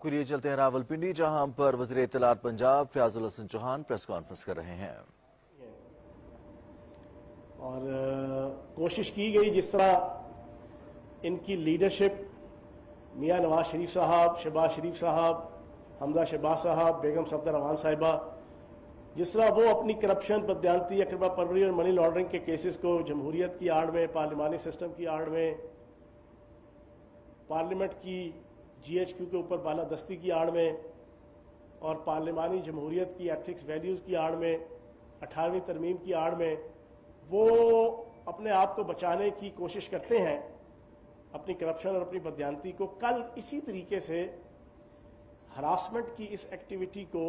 لیے چلتے ہیں راولپنڈی، جہاں پر وزیر اطلاعات پنجاب فیاض الحسن چوہان پریس کانفرنس کر رہے ہیں اور کوشش کی گئی جس طرح ان کی لیڈرشپ میاں نواز شریف صاحب، شہباز شریف صاحب، حمزہ شہباز صاحب، بیگم صفدر امان صاحبہ، جس طرح وہ اپنی کرپشن، بددیانتی، اقربا پروری اور منی لانڈرنگ کے کیسز کو جمہوریت کی آڑ میں، پارلیمانی سسٹم کی آڑ میں، پارلیمنٹ کی جی ایچ کیو کے اوپر بالادستی کی آڑ میں اور پارلیمانی جمہوریت کی ایتھکس ویلیوز کی آڑ میں، 18ویں ترمیم کی آڑ میں وہ اپنے آپ کو بچانے کی کوشش کرتے ہیں اپنی کرپشن اور اپنی بددیانتی کو۔ کل اسی طریقے سے ہراسمنٹ کی اس ایکٹیویٹی کو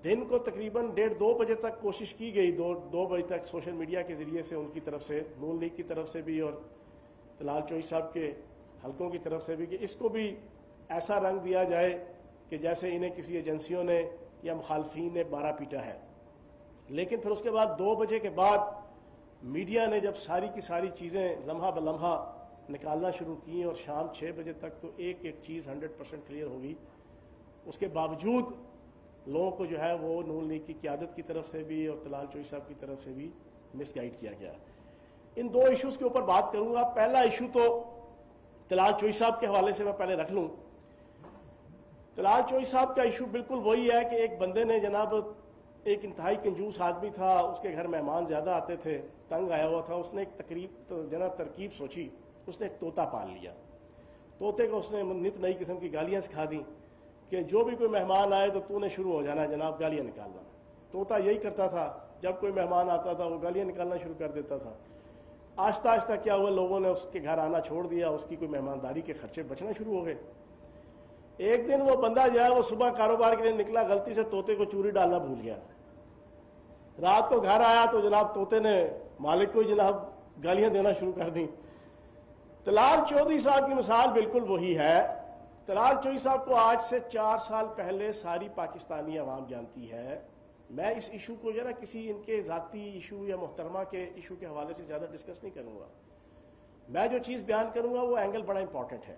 دن کو تقریباً 1:30-2 بجے تک کوشش کی گئی، 2 بجے تک سوشل میڈیا کے ذریعے سے ان کی طرف سے، نون لیگ کی طرف سے بھی اور طلال چوہی صاحب کے حلقوں کی طرف سے بھی، کہ اس کو بھی ایسا رنگ دیا جائے کہ جیسے انہیں کسی ایجنسیوں نے یا مخالفین نے بارہ پیٹا ہے۔ لیکن پھر اس کے بعد 2 بجے کے بعد میڈیا نے جب ساری کی ساری چیزیں لمحہ بلمحہ نکالنا شروع کی اور شام 6 بجے تک تو ایک چیز 100% کلیئر ہو گئی، اس کے باوجود لوگوں کو جو ہے وہ نون لیگ کی قیادت کی طرف سے بھی اور طلال چوہی صاحب کی طرف سے بھی مس گائیڈ کیا گیا۔ ان 2 ایشوز کے اوپر بات کروں گا۔ پہلا ایشو تو طلال چوہی صاحب کے حوالے سے میں پہلے رکھ لوں۔ طلال چوہی صاحب کا ایشو بالکل وہی ہے کہ ایک بندے نے، جناب ایک انتہائی کنجوس آدمی تھا، اس کے گھر مہمان زیادہ آتے تھے، تنگ آیا ہوا تھا، اس نے ایک ترکیب سوچی، اس نے ایک طوطا پال لیا۔ طوطے کو اس نے نت نئی قسم کی گالیاں سکھا دیں کہ جو بھی کوئی مہمان آئے تو نے شروع ہو جانا جناب گالیاں نکالنا۔ طوطا یہی کرتا تھا، جب کوئی مہمان آتا تھا وہ گالیاں نکالنا شروع کر دیتا تھا۔ آہستہ آہستہ کیا ہوا، لوگوں نے اس کے گھر آنا چھوڑ دیا، اس کی کوئی مہمانداری کے خرچے بچنا شروع ہو گئے۔ ایک دن وہ بندہ جو ہے وہ صبح کاروبار کے لیے نکلا، غلطی سے طوطے کو چوری ڈالنا بھول گیا۔ رات کو گھر آیا تو جناب طوطے نے مالک کو جناب گالیاں دینا شروع کر دیں۔ طلال چودھری صاحب کی مثال بالکل وہی ہے۔ طلال چوہی صاحب کو آج سے 4 سال پہلے ساری پاکستانی عوام جانتی ہے۔ میں اس ایشو کو جو ہے نا کسی ان کے ذاتی ایشو یا محترمہ کے ایشو کے حوالے سے زیادہ ڈسکس نہیں کروں گا۔ میں جو چیز بیان کروں گا وہ اینگل بڑا امپورٹنٹ ہے۔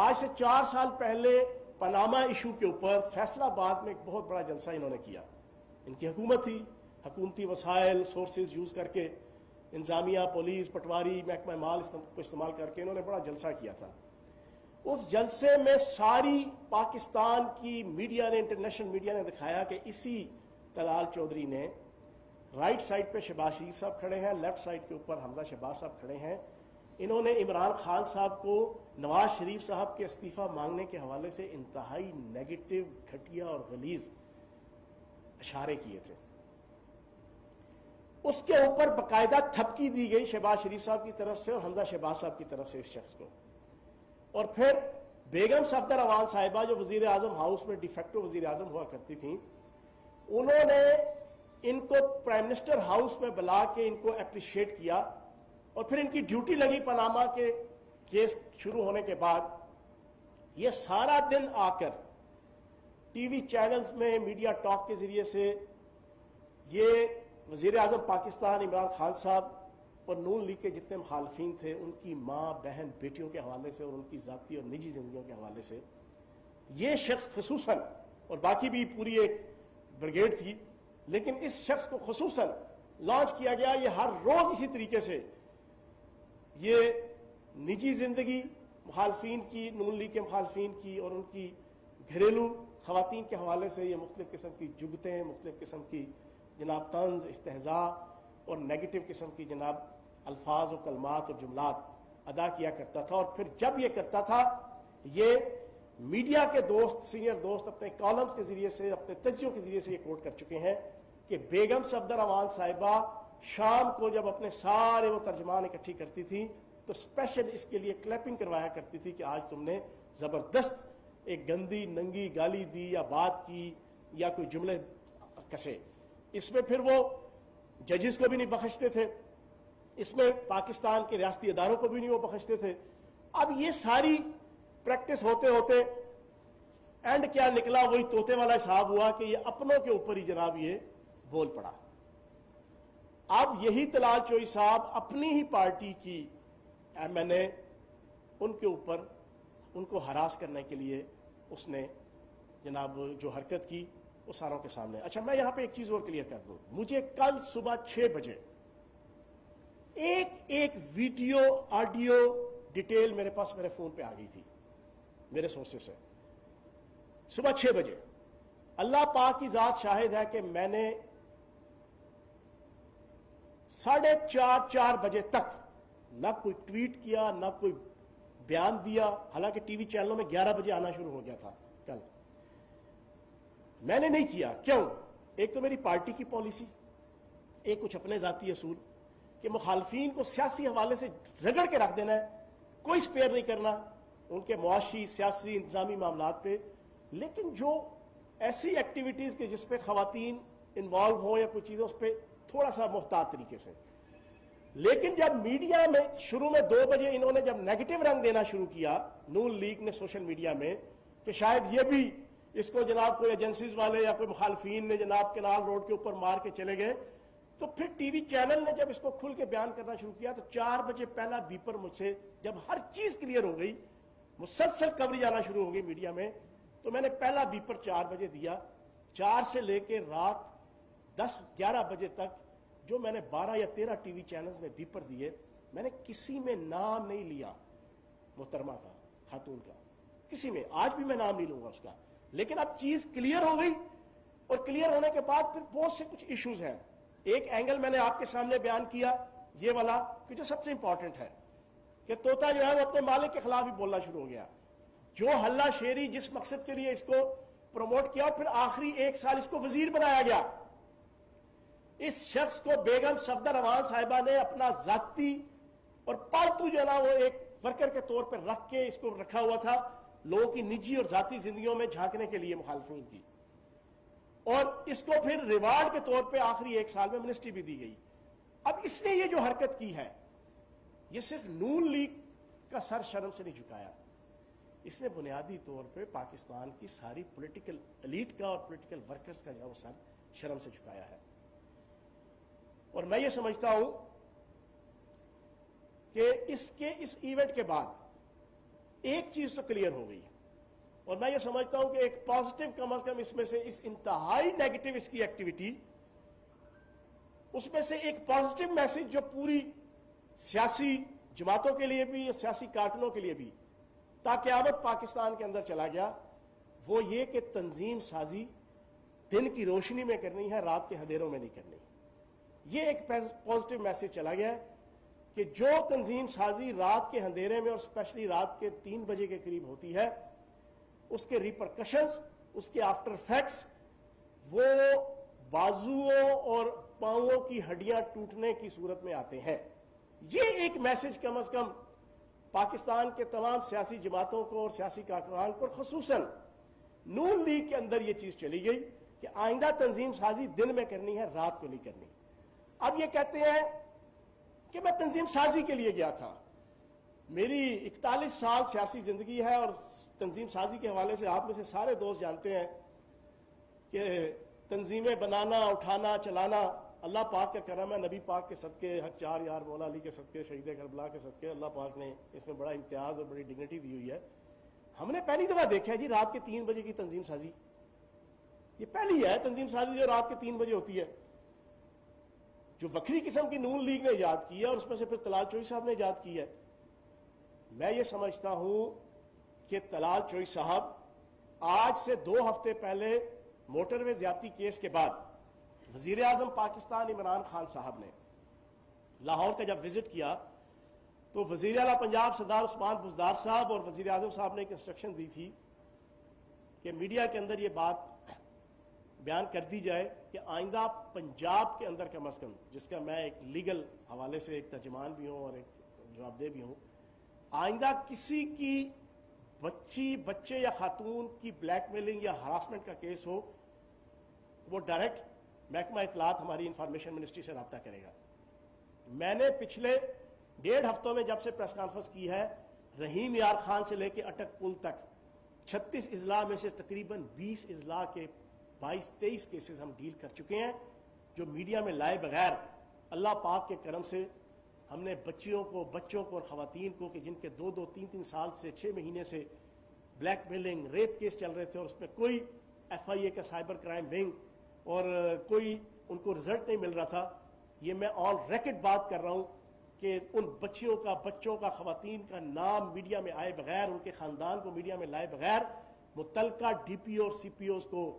آج سے 4 سال پہلے پاناما ایشو کے اوپر فیصلہ آباد میں ایک بہت بڑا جلسہ انہوں نے کیا۔ ان کی حکومت تھی، حکومتی وسائل سورسز یوز کر کے، انتظامیہ، پولیس، پٹواری، محکمہ مال کو استعمال کر کے انہوں نے بڑا جلسہ کیا تھا۔ اس جلسے میں ساری پاکستان کی میڈیا نے، انٹرنیشنل میڈیا نے دکھایا کہ اسی طلال چودھری نے رائٹ سائڈ پہ شہباز شریف صاحب کھڑے ہیں، لیفٹ سائڈ کے اوپر حمزہ شہباز صاحب کھڑے ہیں۔ انہوں نے عمران خان صاحب کو نواز شریف صاحب کے استعفیٰ مانگنے کے حوالے سے انتہائی نیگیٹو، گھٹیا اور غلیظ اشارے کیے تھے۔ اس کے اوپر باقاعدہ تھپکی دی گئی شہباز شریف صاحب کی طرف سے اور حمزہ شہباز صاحب کی طرف سے اس شخص کو۔ اور پھر بیگم صفدر امان صاحبہ جو وزیر اعظم ہاؤس میں ڈی فیکٹو وزیر اعظم ہوا کرتی تھیں، انہوں نے ان کو پرائم منسٹر ہاؤس میں بلا کے ان کو اپریشیٹ کیا، اور پھر ان کی ڈیوٹی لگی پاناما کے کیس شروع ہونے کے بعد۔ یہ سارا دن آ کر ٹی وی چینلز میں میڈیا ٹاک کے ذریعے سے یہ وزیر اعظم پاکستان عمران خان صاحب اور نون لیگ کے جتنے مخالفین تھے، ان کی ماں، بہن، بیٹیوں کے حوالے سے اور ان کی ذاتی اور نجی زندگیوں کے حوالے سے، یہ شخص خصوصاً، اور باقی بھی پوری ایک بریگیڈ تھی، لیکن اس شخص کو خصوصاً لانچ کیا گیا۔ یہ ہر روز اسی طریقے سے یہ نجی زندگی مخالفین کی، نون لیگ کے مخالفین کی اور ان کی گھریلو خواتین کے حوالے سے یہ مختلف قسم کی جگتیں، مختلف قسم کی جناب طنز، استہزاء اور نیگیٹو قسم کی جناب الفاظ و کلمات اور جملات ادا کیا کرتا تھا۔ اور پھر جب یہ کرتا تھا، یہ میڈیا کے دوست، سینئر دوست اپنے کالمز کے ذریعے سے، اپنے تجزیوں کے ذریعے سے یہ کوٹ کر چکے ہیں کہ بیگم صفدر امان صاحبہ شام کو جب اپنے سارے وہ ترجمان اکٹھی کرتی تھی تو اسپیشل اس کے لیے کلیپنگ کروایا کرتی تھی کہ آج تم نے زبردست ایک گندی ننگی گالی دی یا بات کی یا کوئی جملے کسے۔ اس میں پھر وہ ججز کو بھی نہیں بخشتے تھے، اس میں پاکستان کے ریاستی اداروں کو بھی نہیں وہ بخشتے تھے۔ اب یہ ساری پریکٹس ہوتے ہوتے اینڈ کیا نکلا، وہی طوطے والا حساب ہوا کہ یہ اپنوں کے اوپر ہی جناب یہ بول پڑا۔ اب یہی طلال چوہی صاحب اپنی ہی پارٹی کی ایم این اے، ان کے اوپر ان کو ہراس کرنے کے لیے اس نے جناب جو حرکت کی وہ ساروں کے سامنے. اچھا میں یہاں پہ ایک چیز اور کلیئر کر دوں. مجھے کل صبح 6 بجے ایک ویڈیو آڈیو ڈیٹیل میرے پاس میرے فون پہ آ گئی تھی میرے سورسز سے. صبح 6 بجے اللہ پاک کی ذات شاہد ہے کہ میں نے 4:30 بجے تک نہ کوئی ٹویٹ کیا نہ کوئی بیان دیا. حالانکہ ٹی وی چینلوں میں 11 بجے آنا شروع ہو گیا تھا کل. میں نے نہیں کیا. کیوں؟ ایک تو میری پارٹی کی پالیسی, ایک کچھ اپنے ذاتی اصول کہ مخالفین کو سیاسی حوالے سے رگڑ کے رکھ دینا ہے, کوئی سپیئر نہیں کرنا ان کے معاشی سیاسی انتظامی معاملات پہ. لیکن جو ایسی ایکٹیویٹیز کے جس پہ خواتین انوالو ہوں یا کوئی چیزیں اس پہ تھوڑا سا محتاط طریقے سے. لیکن جب میڈیا میں شروع میں 2 بجے انہوں نے جب نیگیٹو رنگ دینا شروع کیا نون لیگ نے سوشل میڈیا میں کہ شاید یہ بھی اس کو جناب کوئی ایجنسیز والے یا کوئی مخالفین نے جناب کینال روڈ کے اوپر مار کے چلے گئے, تو پھر ٹی وی چینل نے جب اس کو کھل کے بیان کرنا شروع کیا تو 4 بجے پہلا بیپر مجھ سے جب ہر چیز کلیئر ہو گئی, مسلسل کوریج آنا شروع ہو گئی میڈیا میں, تو میں نے پہلا بیپر 4 بجے دیا. 4 سے لے کے رات 10-11 بجے تک جو میں نے 12 یا 13 ٹی وی چینلز میں بیپر دیے, میں نے کسی میں نام نہیں لیا محترمہ کا, خاتون کا, کسی میں. آج بھی میں نام نہیں لوں گا اس کا. لیکن اب چیز کلیئر ہو گئی, اور کلیئر ہونے کے بعد پھر بہت سے کچھ ایشوز ہیں. ایک اینگل میں نے آپ کے سامنے بیان کیا یہ والا کہ جو سب سے امپورٹنٹ ہے کہ طوطا جو ہے وہ اپنے مالک کے خلاف ہی بولنا شروع ہو گیا. جو حلہ شیری جس مقصد کے لیے اس کو پروموٹ کیا, اور پھر آخری 1 سال اس کو وزیر بنایا گیا. اس شخص کو بیگم صفدر روان صاحبہ نے اپنا ذاتی اور پالتو جو ہے نا وہ ایک ورکر کے طور پر رکھ کے اس کو رکھا ہوا تھا لوگوں کی نجی اور ذاتی زندگیوں میں جھانکنے کے لیے مخالفین کی, اور اس کو پھر ریوارڈ کے طور پہ آخری 1 سال میں منسٹری بھی دی گئی. اب اس نے یہ جو حرکت کی ہے یہ صرف نون لیگ کا سر شرم سے نہیں جھکایا, اس نے بنیادی طور پہ پاکستان کی ساری پولیٹیکل ایلیٹ کا اور پولیٹیکل ورکرز کا جو وہ سر شرم سے جھکایا ہے. اور میں یہ سمجھتا ہوں کہ اس ایونٹ کے بعد ایک چیز تو کلیئر ہو گئی, اور میں یہ سمجھتا ہوں کہ ایک پازیٹیو کم از کم اس میں سے اس انتہائی نیگیٹو اس کی ایکٹیویٹی, اس میں سے ایک پازیٹیو میسج جو پوری سیاسی جماعتوں کے لیے بھی سیاسی کارکنوں کے لیے بھی تاقیامت پاکستان کے اندر چلا گیا, وہ یہ کہ تنظیم سازی دن کی روشنی میں کرنی ہے, رات کے اندھیروں میں نہیں کرنی. یہ ایک پازیٹیو میسج چلا گیا کہ جو تنظیم سازی رات کے اندھیرے میں اور اسپیشلی رات کے 3 بجے کے قریب ہوتی ہے اس کے ریپرکشنز, اس کے آفٹر افیکٹس وہ بازوؤں اور پاؤں کی ہڈیاں ٹوٹنے کی صورت میں آتے ہیں. یہ ایک میسج کم از کم پاکستان کے تمام سیاسی جماعتوں کو اور سیاسی کارکنان کو, خصوصاً نون لیگ کے اندر یہ چیز چلی گئی کہ آئندہ تنظیم سازی دن میں کرنی ہے, رات کو نہیں کرنی. اب یہ کہتے ہیں کہ میں تنظیم سازی کے لیے گیا تھا. میری 41 سال سیاسی زندگی ہے, اور تنظیم سازی کے حوالے سے آپ میں سے سارے دوست جانتے ہیں کہ تنظیمیں بنانا, اٹھانا, چلانا اللہ پاک کا کرم ہے. نبی پاک کے صدقے, حق 4 یار مولا علی کے صدقے, شہید کربلا کے صدقے, اللہ پاک نے اس میں بڑا امتیاز اور بڑی ڈگنیٹی دی ہوئی ہے. ہم نے پہلی دفعہ دیکھا ہے جی رات کے 3 بجے کی تنظیم سازی. یہ پہلی ہے تنظیم سازی جو رات کے 3 بجے ہوتی ہے, جو وکری قسم کی نون لیگ نے ایجاد کی ہے, اور اس میں سے پھر طلال چوئی صاحب نے ایجاد کی ہے. میں یہ سمجھتا ہوں کہ طلال چوئی صاحب آج سے 2 ہفتے پہلے موٹر وے زیادتی کیس کے بعد وزیر اعظم پاکستان عمران خان صاحب نے لاہور کا جب وزٹ کیا تو وزیر اعلیٰ پنجاب سردار عثمان بزدار صاحب اور وزیر اعظم صاحب نے ایک انسٹرکشن دی تھی کہ میڈیا کے اندر یہ بات بیان کر دی جائے کہ آئندہ پنجاب کے اندر کم از کم, جس کا میں ایک لیگل حوالے سے ایک ترجمان بھی ہوں اور ایک جواب دہ بھی ہوں, آئندہ کسی کی بچے یا خاتون کی بلیک میلنگ یا ہراسمنٹ کا کیس ہو وہ ڈائریکٹ محکمہ اطلاعات ہماری انفارمیشن منسٹری سے رابطہ کرے گا. میں نے پچھلے 1.5 ہفتوں میں جب سے پریس کانفرنس کی ہے, رحیم یار خان سے لے کے اٹک پل تک 36 اضلاع میں سے تقریباً 20 اضلاع کے 22-23 کیسز ہم ڈیل کر چکے ہیں, جو میڈیا میں لائے بغیر اللہ پاک کے کرم سے ہم نے بچوں کو اور خواتین کو کہ جن کے 2-2, 3-3 سال سے 6 مہینے سے بلیک میلنگ, ریپ کیس چل رہے تھے اور اس میں کوئی FIA کا سائبر کرائم ونگ اور کوئی ان کو رزلٹ نہیں مل رہا تھا. یہ میں آن ریکارڈ بات کر رہا ہوں کہ ان بچوں کا خواتین کا نام میڈیا میں آئے بغیر, ان کے خاندان کو میڈیا میں لائے بغیر, متعلقہ DPO اور CPOs کو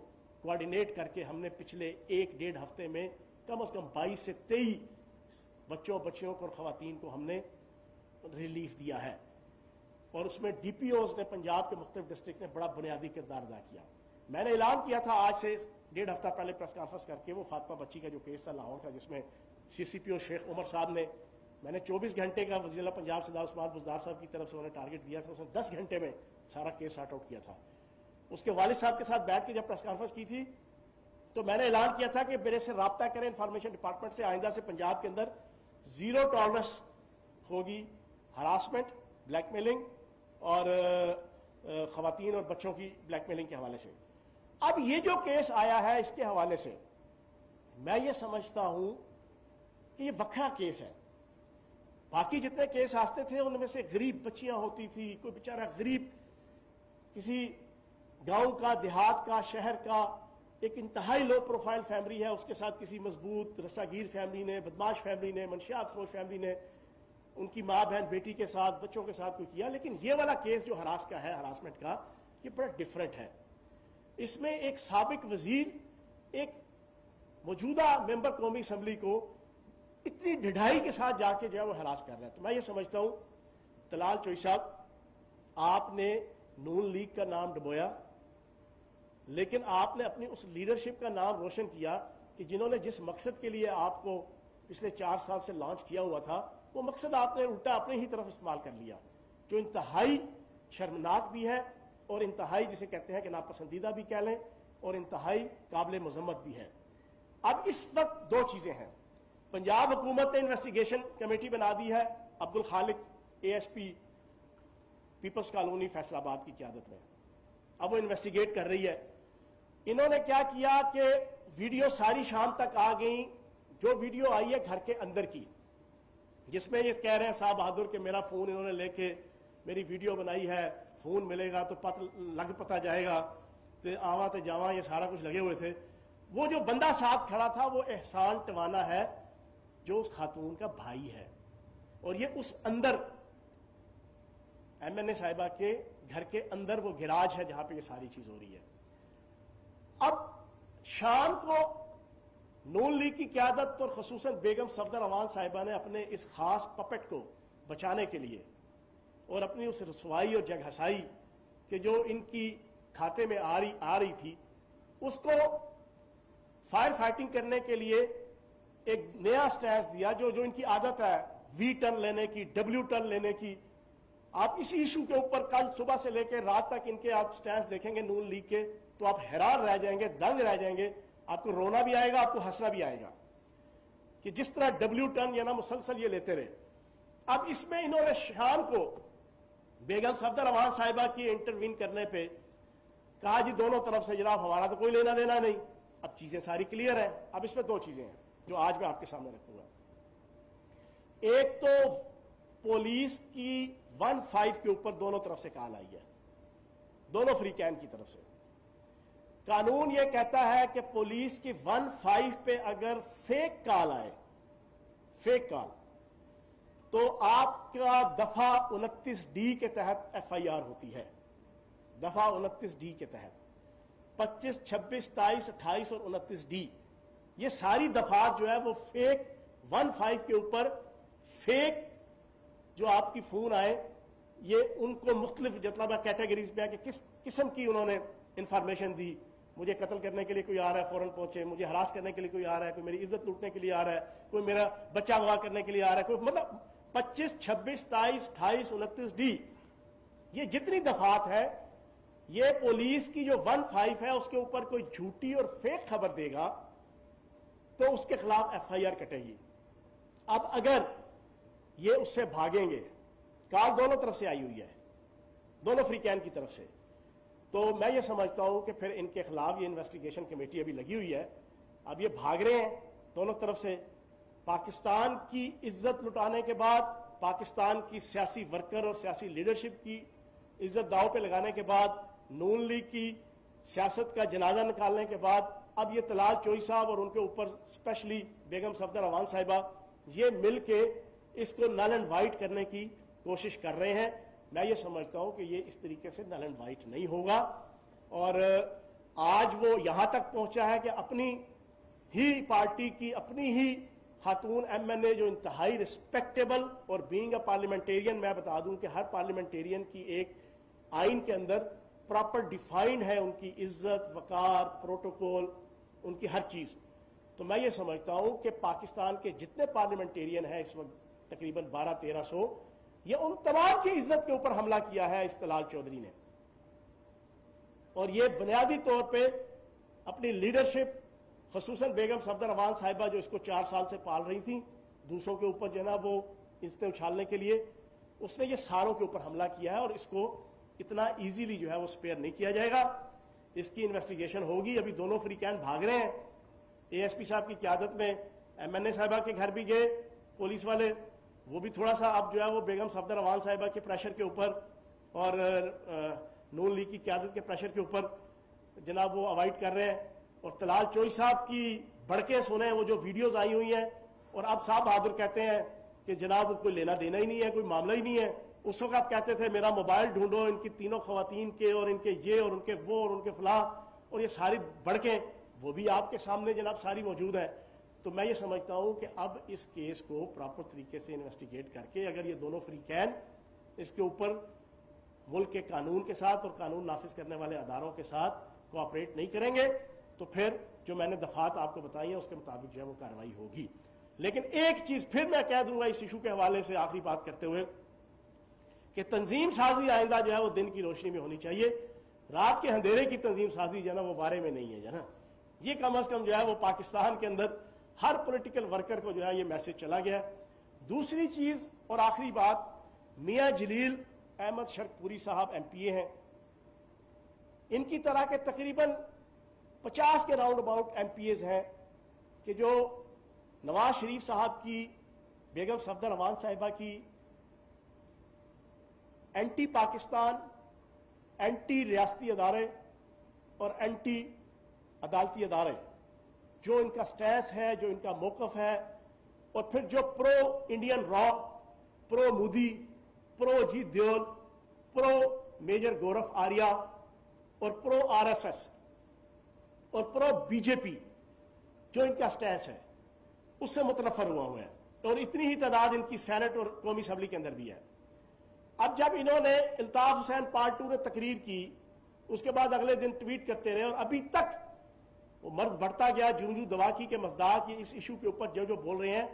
کوارڈینیٹ کر کے ہم نے پچھلے 1-1.5 ہفتے میں کم از کم 22 سے 23 بچیوں کو اور خواتین کو ہم نے ریلیف دیا ہے. اور اس میں DPOs نے پنجاب کے مختلف ڈسٹرکٹ نے بڑا بنیادی کردار ادا کیا. میں نے اعلان کیا تھا آج سے 1.5 ہفتہ پہلے پریس کانفرنس کر کے, وہ فاطمہ بچی کا جو کیس تھا لاہور کا, جس میں CCPO شیخ عمر صاحب نے, میں نے 24 گھنٹے کا وزیر اعلیٰ پنجاب سردار عثمان بزدار صاحب کی طرف سے انہوں نے ٹارگٹ دیا تھا, اس نے 10 گھنٹے میں سارا کیس سارٹ آؤٹ کیا تھا. اس کے والد صاحب کے ساتھ بیٹھ کے جب پریس کانفرنس کی تھی تو میں نے اعلان کیا تھا کہ میرے سے رابطہ کریں انفارمیشن ڈپارٹمنٹ سے, آئندہ سے پنجاب کے اندر 0 ٹالرنس ہوگی ہراسمنٹ, بلیک میلنگ اور خواتین اور بچوں کی بلیک میلنگ کے حوالے سے. اب یہ جو کیس آیا ہے اس کے حوالے سے میں یہ سمجھتا ہوں کہ یہ وکھرا کیس ہے. باقی جتنے کیس آتے تھے ان میں سے غریب بچیاں ہوتی تھی, کوئی بیچارہ غریب کسی گاؤں کا, دیہات کا, شہر کا ایک انتہائی لو پروفائل فیملی ہے, اس کے ساتھ کسی مضبوط رساگیر فیملی نے, بدماش فیملی نے, منشیات فروش فیملی نے ان کی ماں بہن بیٹی کے ساتھ بچوں کے ساتھ کوئی کیا. لیکن یہ والا کیس جو ہراسمنٹ کا, یہ بڑا ڈیفرنٹ ہے. اس میں ایک سابق وزیر ایک موجودہ ممبر قومی اسمبلی کو اتنی ڈھڑائی کے ساتھ جا کے جو ہے وہ ہراس کر رہا ہے. تو میں یہ سمجھتا ہوں طلال چوئی صاحب, آپ نے نون لیگ کا نام ڈبویا, لیکن آپ نے اپنی اس لیڈرشپ کا نام روشن کیا کہ جنہوں نے جس مقصد کے لیے آپ کو پچھلے 4 سال سے لانچ کیا ہوا تھا, وہ مقصد آپ نے الٹا اپنے ہی طرف استعمال کر لیا, جو انتہائی شرمناک بھی ہے اور انتہائی جسے کہتے ہیں کہ ناپسندیدہ بھی کہہ لیں اور انتہائی قابل مذمت بھی ہے. اب اس وقت 2 چیزیں ہیں. پنجاب حکومت نے انویسٹیگیشن کمیٹی بنا دی ہے Abdul Khaliq ASP Peoples colony Faisal آباد کی قیادت میں. اب وہ انویسٹیگیٹ کر رہی ہے. انہوں نے کیا کیا کہ ویڈیو ساری شام تک آ گئیں, جو ویڈیو آئی ہے گھر کے اندر کی, جس میں یہ کہہ رہے ہیں صاحب بہادر کہ میرا فون انہوں نے لے کے میری ویڈیو بنائی ہے, فون ملے گا تو پتہ جائے گا, تو آواں تے جاواں یہ سارا کچھ لگے ہوئے تھے. وہ جو بندہ ساتھ کھڑا تھا وہ احسان ٹوانا ہے, جو اس خاتون کا بھائی ہے, اور یہ اس اندر MNA صاحبہ کے گھر کے اندر وہ گراج ہے جہاں پہ یہ ساری چیز ہو رہی ہے. اب شام کو نون لیگ کی قیادت اور خصوصاً بیگم صفدر امان صاحبہ نے اپنے اس خاص پپٹ کو بچانے کے لیے اور اپنی اس رسوائی اور جگ ہسائی کہ جو ان کی کھاتے میں آ رہی تھی, اس کو فائر فائٹنگ کرنے کے لیے ایک نیا سٹینس دیا, جو ان کی عادت ہے V ٹرن لینے کی, W ٹرن لینے کی. آپ اسی ایشو کے اوپر کل صبح سے لے کے رات تک ان کے آپ سٹینس دیکھیں گے نون لیگ کے, تو آپ حیران رہ جائیں گے, دنگ رہ جائیں گے. آپ کو رونا بھی آئے گا, آپ کو ہنسنا بھی آئے گا کہ جس طرح W ٹرن یا نا مسلسل یہ لیتے رہے. اب اس میں انہوں نے شام کو بیگم صفدر امان صاحبہ کی انٹروین کرنے پہ کہا جی دونوں طرف سے جناب ہمارا تو کوئی لینا دینا نہیں. اب چیزیں ساری کلیئر ہیں. اب اس میں 2 چیزیں ہیں جو آج میں آپ کے سامنے رکھوں گا. ایک تو پولیس کی 1-5 کے اوپر دونوں طرف سے کال آئی ہے, دونوں فری کین کی طرف سے. قانون یہ کہتا ہے کہ پولیس کی 1-5 پہ اگر فیک کال آئے, فیک کال, تو آپ کا دفعہ 29D کے تحت FIR ہوتی ہے. دفعہ 29D کے تحت 25, 26, 27, 28 اور 29D, یہ ساری دفعات جو ہے وہ فیک 1-5 کے اوپر فیک جو آپ کی فون آئے, یہ ان کو مختلف جتنا کیٹیگریز پہ ہے کہ کس قسم کی انہوں نے انفارمیشن دی. مجھے قتل کرنے کے لیے کوئی آ رہا ہے فوراً پہنچے, مجھے ہراس کرنے کے لیے کوئی آ رہا ہے, کوئی میری عزت لوٹنے کے لیے آ رہا ہے, کوئی میرا بچہ اغوا کرنے کے لیے آ رہا ہے, کوئی مطلب 25, 26, 27, 28, 29D, یہ جتنی دفعات ہے, یہ پولیس کی جو 1-5 ہے اس کے اوپر کوئی جھوٹی اور فیک خبر دے گا تو اس کے خلاف FIR کٹے گی. اب اگر یہ اس سے بھاگیں گے, کال دونوں طرف سے آئی ہوئی ہے, دونوں فری کین کی طرف سے, تو میں یہ سمجھتا ہوں کہ پھر ان کے خلاف یہ انویسٹیگیشن کمیٹی ابھی لگی ہوئی ہے. اب یہ بھاگ رہے ہیں دونوں طرف سے. پاکستان کی عزت لٹانے کے بعد, پاکستان کی سیاسی ورکر اور سیاسی لیڈرشپ کی عزت داؤ پہ لگانے کے بعد، نون لیگ کی سیاست کا جنازہ نکالنے کے بعد، اب یہ طلال چوئی صاحب اور ان کے اوپر اسپیشلی بیگم صفدر امان صاحبہ یہ مل کے اس کو نل اینڈ وائٹ کرنے کی کوشش کر رہے ہیں. میں یہ سمجھتا ہوں کہ یہ اس طریقے سے نل اینڈ وائٹ نہیں ہوگا. اور آج وہ یہاں تک پہنچا ہے کہ اپنی ہی پارٹی کی اپنی ہی خاتون ایم این اے جو انتہائی ریسپیکٹیبل اور بینگ اے پارلیمنٹیرین، میں بتا دوں کہ ہر پارلیمنٹیرین کی ایک آئین کے اندر پراپر ڈیفائنڈ ہے ان کی عزت، وقار، پروٹوکول، ان کی ہر چیز. تو میں یہ سمجھتا ہوں کہ پاکستان کے جتنے پارلیمنٹیرین ہیں اس وقت تقریباً 1200-1300، یہ ان تمام کی عزت کے اوپر حملہ کیا ہے اس طلال چودھری نے. اور یہ بنیادی طور پہ اپنی لیڈرشپ، خصوصاً بیگم صفدر امان صاحبہ جو اس کو 4 سال سے پال رہی تھیں دوسروں کے اوپر جو ہے نا وہ عزتیں اچھالنے کے لیے، اس نے یہ ساروں کے اوپر حملہ کیا ہے اور اس کو اتنا ایزیلی جو ہے وہ سپیئر نہیں کیا جائے گا. اس کی انویسٹیگیشن ہوگی. ابھی دونوں فریقین بھاگ رہے ہیں. اے ایس پی صاحب کی قیادت میں ایم این اے صاحبہ کے گھر بھی گئے پولیس والے، وہ بھی تھوڑا سا اب جو ہے وہ بیگم صفدر امان صاحبہ کے پریشر کے اوپر اور نون لیگ کی قیادت کے پریشر کے اوپر جناب وہ اوائڈ کر رہے ہیں. اور طلال چوئی صاحب کی بڑکیں سنیں، وہ جو ویڈیوز آئی ہوئی ہیں، اور اب صاحب بہادر کہتے ہیں کہ جناب کوئی لینا دینا ہی نہیں ہے، کوئی معاملہ ہی نہیں ہے. اس وقت آپ کہتے تھے میرا موبائل ڈھونڈو ان کی تینوں خواتین کے اور ان کے یہ اور ان کے وہ اور ان کے فلاں، اور یہ ساری بڑکیں وہ بھی آپ کے سامنے جناب ساری موجود ہیں. تو میں یہ سمجھتا ہوں کہ اب اس کیس کو پراپر طریقے سے انویسٹیگیٹ کر کے اگر یہ دونوں فریقین اس کے اوپر ملک کے قانون کے ساتھ اور قانون نافذ کرنے والے اداروں کے ساتھ کوآپریٹ نہیں کریں گے تو پھر جو میں نے دفعات آپ کو بتائی ہیں اس کے مطابق جو ہے وہ کارروائی ہوگی. لیکن ایک چیز پھر میں کہہ دوں گا اس ایشو کے حوالے سے آخری بات کرتے ہوئے کہ تنظیم سازی آئندہ جو ہے وہ دن کی روشنی میں ہونی چاہیے. رات کے اندھیرے کی تنظیم سازی جو ہے نا وہ بارے میں نہیں ہے. جو ہے نا یہ کم از کم جو ہے وہ پاکستان کے اندر ہر پولیٹیکل ورکر کو جو ہے یہ میسج چلا گیا. دوسری چیز اور آخری بات، میاں جلیل احمد شرک پوری صاحب ایم پی اے ہیں. ان کی طرح کے تقریباً 50 کے round about M P as ہیں کہ جو نواز شریف صاحب کی، بیگم صفدر امان صاحبہ کی اینٹی پاکستان، اینٹی ریاستی ادارے اور اینٹی عدالتی ادارے جو ان کا سٹینس ہے، جو ان کا موقف ہے، اور پھر جو پرو انڈین را، پرو مودی، پرو اجیت دیول، پرو میجر گورف آریا اور پرو آر ایس ایس اور پرو بی جے پی جو ان کا سٹینس ہے اس سے متنفر ہوا ہوئے ہیں. اور اتنی ہی تعداد ان کی سینٹ اور قومی اسمبلی کے اندر بھی ہے. اب جب انہوں نے الطاف حسین پارٹ 2 نے تقریر کی، اس کے بعد اگلے دن ٹویٹ کرتے رہے اور ابھی تک وہ مرض بڑھتا گیا. جوں دوا کی کے مزداق اس ایشو کے اوپر جو بول رہے ہیں،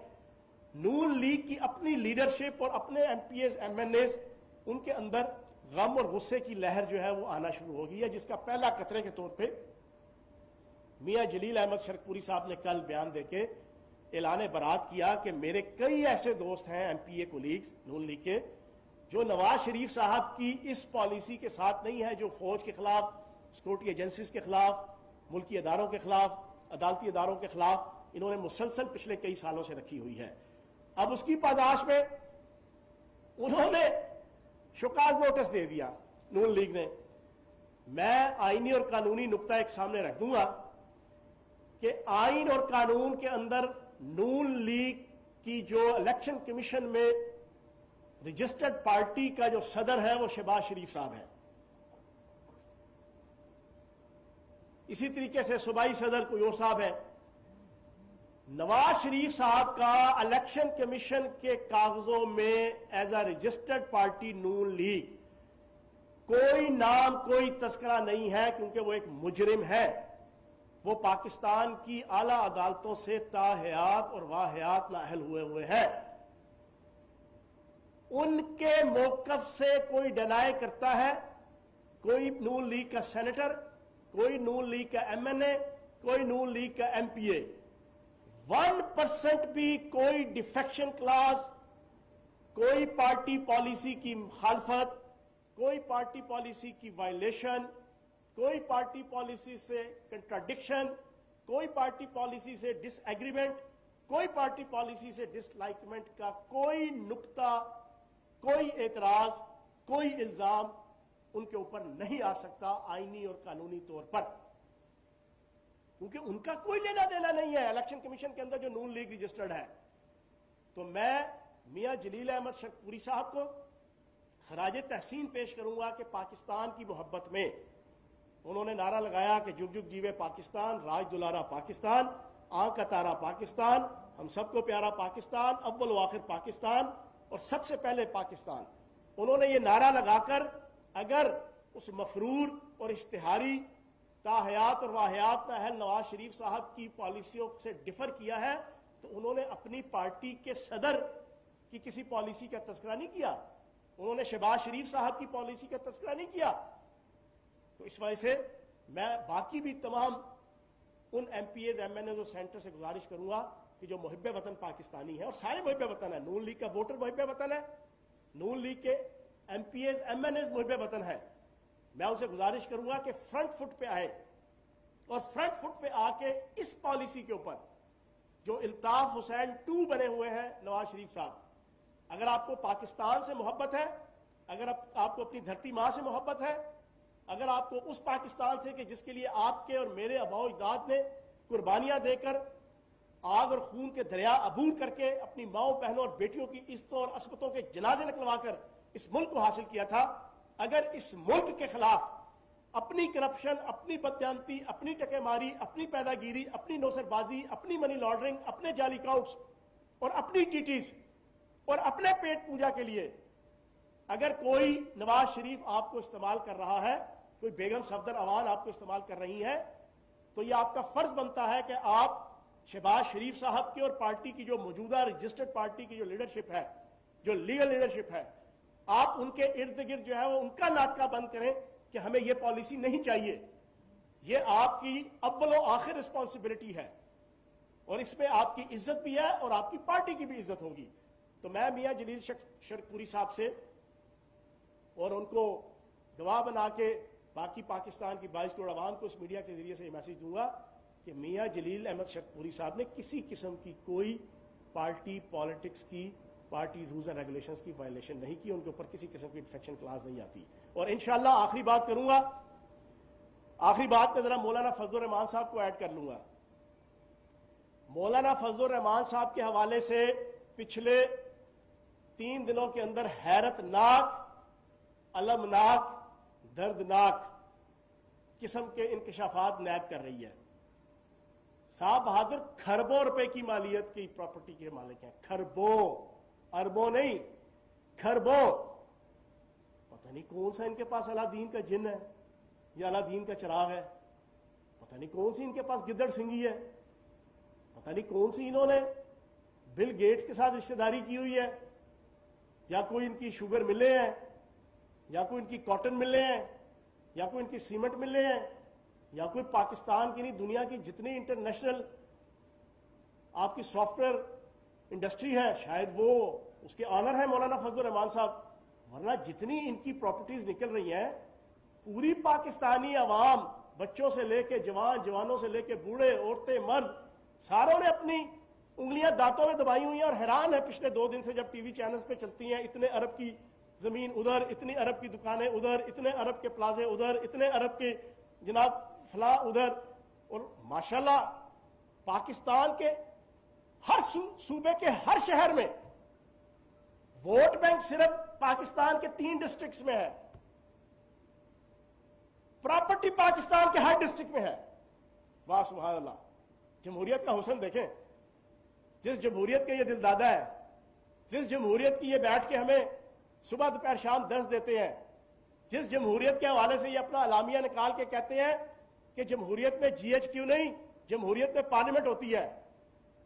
نون لیگ کی اپنی لیڈرشپ اور اپنے M P as, M N as, ان کے اندر غم اور غصے کی لہر جو ہے وہ آنا شروع ہو گئی ہے، جس کا پہلا قطرے کے طور پہ میاں جلیل احمد شرک پوری صاحب نے کل بیان دے کے اعلان برات کیا کہ میرے کئی ایسے دوست ہیں ایم پی اے کولیگز نون لیگ کے جو نواز شریف صاحب کی اس پالیسی کے ساتھ نہیں ہے، جو فوج کے خلاف، سیکورٹی ایجنسیز کے خلاف، ملکی اداروں کے خلاف، عدالتی اداروں کے خلاف انہوں نے مسلسل پچھلے کئی سالوں سے رکھی ہوئی ہے. اب اس کی پاداش میں انہوں نے شوکاز نوٹس دے دیا نون لیگ نے. میں آئینی اور قانونی نقطہ ایک سامنے رکھ دوں گا کہ آئین اور قانون کے اندر نون لیگ کی جو الیکشن کمیشن میں رجسٹرڈ پارٹی کا جو صدر ہے وہ شہباز شریف صاحب ہے. اسی طریقے سے صوبائی صدر کوئی اور صاحب ہے. نواز شریف صاحب کا الیکشن کمیشن کے کاغذوں میں as a registered party Noon League کوئی نام، کوئی تذکرہ نہیں ہے، کیونکہ وہ ایک مجرم ہے. وہ پاکستان کی اعلیٰ عدالتوں سے تاحیات اور واحیات نااہل ہوئے ہیں. ان کے موقف سے کوئی ڈینائی کرتا ہے، کوئی نون لیگ کا سینیٹر، کوئی نون لیگ کا ایم این اے، کوئی نون لیگ کا ایم پی اے 1% بھی کوئی ڈیفیکشن کلاس، کوئی پارٹی پالیسی کی مخالفت، کوئی پارٹی پالیسی کی وائلیشن، کوئی پارٹی پالیسی سے کنٹراڈکشن، کوئی پارٹی پالیسی سے ڈس ایگریمنٹ، کوئی پارٹی پالیسی سے ڈس لائکمنٹ کا کوئی نقطہ، کوئی اعتراض، کوئی الزام ان کے اوپر نہیں آ سکتا آئینی اور قانونی طور پر، کیونکہ ان کا کوئی لینا دینا نہیں ہے الیکشن کمیشن کے اندر جو نون لیگ رجسٹرڈ ہے۔ تو میں میاں جلیل احمد شرکپوری صاحب کو خراج تحسین پیش کروں گا کہ پاکستان کی محبت میں انہوں نے نعرہ لگایا کہ جگ جگ جیوے پاکستان، راج دلارا پاکستان، آنکھ کا تارا پاکستان، ہم سب کو پیارا پاکستان، اول و آخر پاکستان اور سب سے پہلے پاکستان۔ انہوں نے یہ نعرہ لگا کر اگر اس مفرور اور اشتہاری تاحیات اور واحیات نااہل نواز شریف صاحب کی پالیسیوں سے ڈفر کیا ہے تو انہوں نے اپنی پارٹی کے صدر کی کسی پالیسی کا تذکرہ نہیں کیا، انہوں نے شہباز شریف صاحب کی پالیسی کا تذکرہ نہیں کیا۔ تو اس وجہ سے میں باقی بھی تمام ان M P as, M N as اور سینٹر سے گزارش کروں گا کہ جو محب وطن پاکستانی ہیں، اور سارے محب وطن ہیں، نون لیگ کا ووٹر محب وطن ہے، نون لیگ کے ایم پی ایز، ایم این ایز محب وطن ہیں، میں ان سے گزارش کروں گا کہ فرنٹ فٹ پہ آئے اور فرنٹ فٹ پہ آ کے اس پالیسی کے اوپر جو الطاف حسین 2 بنے ہوئے ہیں نواز شریف صاحب، اگر آپ کو پاکستان سے محبت ہے، اگر آپ کو اپنی دھرتی ماں سے محبت ہے، اگر آپ کو اس پاکستان سے کہ جس کے لیے آپ کے اور میرے آباء و اجداد نے قربانیاں دے کر آگ اور خون کے دریا عبور کر کے اپنی ماؤں بہنوں اور بیٹیوں کی عزتوں اور عصمتوں کے جنازے نکلوا کر اس ملک کو حاصل کیا تھا، اگر اس ملک کے خلاف اپنی کرپشن، اپنی بددیانتی، اپنی ٹکے ماری، اپنی پیدا گیری، اپنی نوسر بازی، اپنی منی لانڈرنگ، اپنے جعلی اکاؤنٹس اور اپنی ٹیٹیز اور اپنے پیٹ پوجا کے لیے اگر کوئی نواز شریف آپ کو استعمال کر رہا ہے، کوئی بیگم صفدر اوان آپ کو استعمال کر رہی ہے، تو یہ آپ کا فرض بنتا ہے کہ آپ شہباز شریف صاحب کی اور پارٹی کی جو موجودہ رجسٹرڈ پارٹی کی جو لیڈرشپ ہے، جو لیگل لیڈرشپ ہے، آپ ان کے ارد گرد جو ہے وہ ان کا ناٹکا بند کریں کہ ہمیں یہ پالیسی نہیں چاہیے۔ یہ آپ کی اول و آخر رسپانسبلٹی ہے اور اس میں آپ کی عزت بھی ہے اور آپ کی پارٹی کی بھی عزت ہوگی۔ تو میں میاں جلیل شرکپوری صاحب سے اور ان کو گواہ بنا کے باقی پاکستان کی 22 کروڑ عوام کو اس میڈیا کے ذریعے سے یہ میسج دوں گا کہ میاں جلیل احمد شرکپوری صاحب نے کسی قسم کی کوئی پارٹی پالیٹکس کی، پارٹی رولز اینڈ ریگولیشنز کی وائلیشن نہیں کی، ان کے اوپر کسی قسم کی انفیکشن کلاس نہیں آتی۔ اور انشاءاللہ آخری بات کروں گا، آخری بات میں ذرا مولانا فضل الرحمان صاحب کو ایڈ کر لوں گا۔ مولانا فضل الرحمان صاحب کے حوالے سے پچھلے 3 دنوں کے اندر حیرت ناک، المناک، دردناک قسم کے انکشافات نیب کر رہی ہے۔ صاحب بہادر کھربوں روپے کی مالیت کی پراپرٹی کے مالک ہیں، کھربوں، اربوں نہیں، کھربوں۔ پتہ نہیں کون سا ان کے پاس الادین کا جن ہے یا الادین کا چراغ ہے، پتہ نہیں کون سی ان کے پاس گدڑ سنگھی ہے، پتہ نہیں کون سی انہوں نے بل گیٹس کے ساتھ رشتہ داری کی ہوئی ہے، یا کوئی ان کی شوگر ملیں ہیں، یا کوئی ان کی کاٹن ملیں ہیں، یا کوئی ان کی سیمنٹ ملیں ہیں، یا کوئی پاکستان کی نہیں دنیا کی جتنی انٹرنیشنل آپ کی سافٹ ویئر انڈسٹری ہے شاید وہ اس کے آنر ہیں مولانا فضل الرحمان صاحب، ورنہ جتنی ان کی پراپرٹیز نکل رہی ہیں پوری پاکستانی عوام، بچوں سے لے کے جوان، جوانوں سے لے کے بوڑھے، عورتیں، مرد، ساروں نے اپنی انگلیاں دانتوں میں دبائی ہوئی ہیں اور حیران ہے پچھلے 2 دن سے جب ٹی وی چینلز پہ چلتی ہیں، اتنے ارب کی زمین ادھر، اتنی ارب کی دکانیں ادھر، اتنے ارب کے پلازے ادھر، اتنے ارب کے جناب فلاں ادھر، اور ماشاءاللہ پاکستان کے ہر صوبے کے ہر شہر میں ووٹ بینک صرف پاکستان کے 3 ڈسٹرکٹس میں ہے، پراپرٹی پاکستان کے ہر ڈسٹرکٹ میں ہے۔ واہ سبحان اللہ، جمہوریت کا حسن دیکھیں، جس جمہوریت کے یہ دل دادا ہے، جس جمہوریت کی یہ بیٹھ کے ہمیں صبح دوپہر شام درس دیتے ہیں، جس جمہوریت کے حوالے سے یہ اپنا اعلامیہ نکال کے کہتے ہیں کہ جمہوریت میں جی ایچ کیو نہیں، جمہوریت میں پارلیمنٹ ہوتی ہے،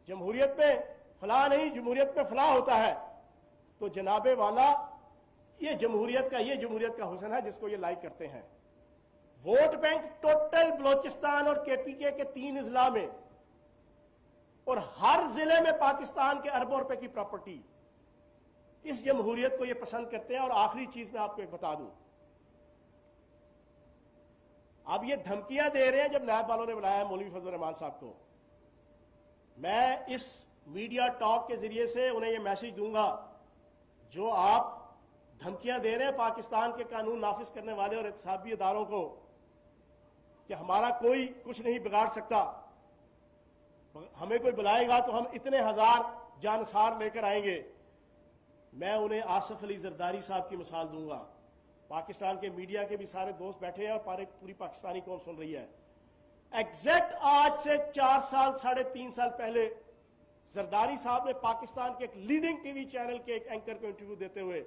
جمہوریت میں فلاں نہیں، جمہوریت میں فلاں ہوتا ہے، تو جناب والا یہ جمہوریت کا حسن ہے جس کو یہ لائک کرتے ہیں۔ ووٹ بینک ٹوٹل بلوچستان اور کے پی کے 3 اضلاع میں، اور ہر ضلع میں پاکستان کے اربوں روپے کی پراپرٹی، اس جمہوریت کو یہ پسند کرتے ہیں۔ اور آخری چیز میں آپ کو ایک بتا دوں، اب یہ دھمکیاں دے رہے ہیں جب نیب والوں نے بلایا مولوی فضل الرحمان صاحب کو، میں اس میڈیا ٹاک کے ذریعے سے انہیں یہ میسج دوں گا، جو آپ دھمکیاں دے رہے ہیں پاکستان کے قانون نافذ کرنے والے اور احتسابی اداروں کو کہ ہمارا کوئی کچھ نہیں بگاڑ سکتا، ہمیں کوئی بلائے گا تو ہم اتنے ہزار جانثار لے کر آئیں گے. میں انہیں آصف علی زرداری صاحب کی مثال دوں گا. پاکستان کے میڈیا کے بھی سارے دوست بیٹھے ہیں اور پوری پاکستانی قوم سن رہی ہے. ایگزیکٹ آج سے 4 سال 3.5 سال پہلے زرداری صاحب نے پاکستان کے ایک لیڈنگ ٹی وی چینل کے ایک اینکر کو انٹرویو دیتے ہوئے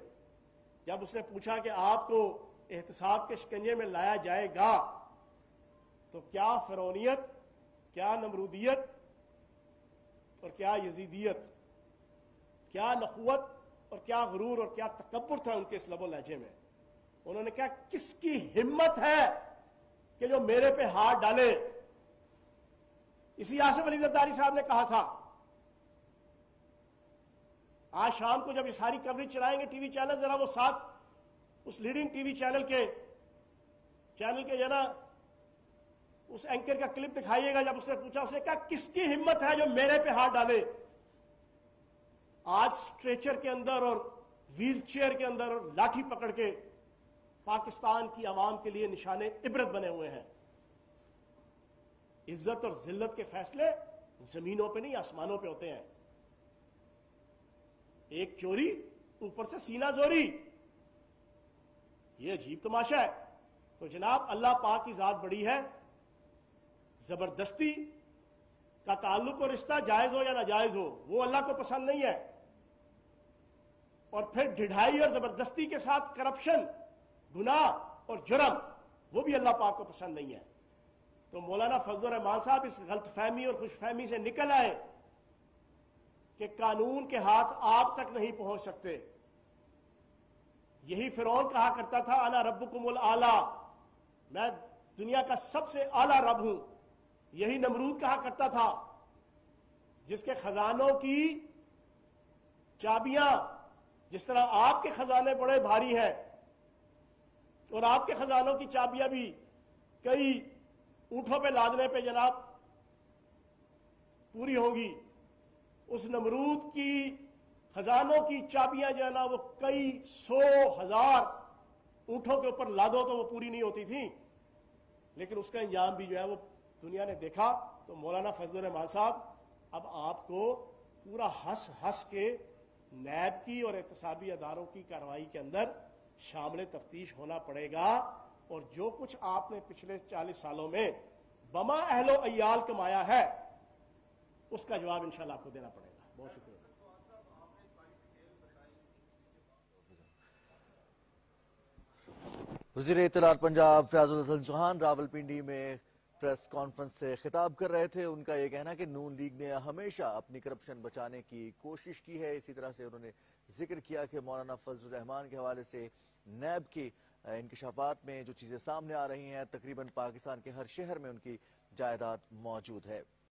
جب اس نے پوچھا کہ آپ کو احتساب کے شکنجے میں لایا جائے گا تو کیا فرعونیت، کیا نمرودیت اور کیا یزیدیت، کیا نخوت اور کیا غرور اور کیا تکبر تھا ان کے اس لب و لہجے میں. انہوں نے کہا کس کی ہمت ہے کہ جو میرے پہ ہاتھ ڈالے. اسی آصف علی زرداری صاحب نے کہا تھا. آج شام کو جب یہ ساری کوریج چلائیں گے ٹی وی چینل، ذرا وہ ساتھ اس لیڈنگ ٹی وی چینل کے جو نا اس اینکر کا کلپ دکھائیے گا. جب اس نے پوچھا، اس نے کہا کس کی ہمت ہے جو میرے پہ ہاتھ ڈالے. آج اسٹریچر کے اندر اور ویل چیئر کے اندر اور لاٹھی پکڑ کے پاکستان کی عوام کے لیے نشان عبرت بنے ہوئے ہیں. عزت اور ذلت کے فیصلے زمینوں پہ نہیں آسمانوں پہ ہوتے ہیں. ایک چوری اوپر سے سینہ زوری، یہ عجیب تماشا ہے. تو جناب اللہ پاک کی ذات بڑی ہے. زبردستی کا تعلق اور رشتہ جائز ہو یا ناجائز ہو وہ اللہ کو پسند نہیں ہے. اور پھر ڈھڑائی اور زبردستی کے ساتھ کرپشن، گناہ اور جرم، وہ بھی اللہ پاک کو پسند نہیں ہے. تو مولانا فضل الرحمان صاحب اس غلط فہمی اور خوش فہمی سے نکل آئے کہ قانون کے ہاتھ آپ تک نہیں پہنچ سکتے. یہی فرعون کہا کرتا تھا انا ربکم الاعلی، میں دنیا کا سب سے اعلیٰ رب ہوں. یہی نمرود کہا کرتا تھا جس کے خزانوں کی چابیاں، جس طرح آپ کے خزانے بڑے بھاری ہیں اور آپ کے خزانوں کی چابیاں بھی کئی اونٹوں پہ لادنے پہ جناب پوری ہوں گی، اس نمرود کی خزانوں کی چابیاں جو ہے نا وہ کئی 100,000 اونٹوں کے اوپر لادو تو وہ پوری نہیں ہوتی تھی. لیکن اس کا انجام بھی جو ہے وہ دنیا نے دیکھا. تو مولانا فضل الرحمان صاحب اب آپ کو پورا ہنس ہنس کے نیب کی اور احتسابی اداروں کی کارروائی کے اندر شامل تفتیش ہونا پڑے گا. اور جو کچھ آپ نے پچھلے 40 سالوں میں بما اہل و عیال کمایا ہے اس کا جواب انشاءاللہ آپ کو دینا پڑے گا. بہت شکریہ. وزیر اطلاعات پنجاب فیاض الحسن چوہان راولپنڈی میں پریس کانفرنس سے خطاب کر رہے تھے. ان کا یہ کہنا کہ نون لیگ نے ہمیشہ اپنی کرپشن بچانے کی کوشش کی ہے. اسی طرح سے انہوں نے ذکر کیا کہ مولانا فضل الرحمان کے حوالے سے نیب کی انکشافات میں جو چیزیں سامنے آ رہی ہیں تقریباً پاکستان کے ہر شہر میں ان کی جائیداد موجود ہے.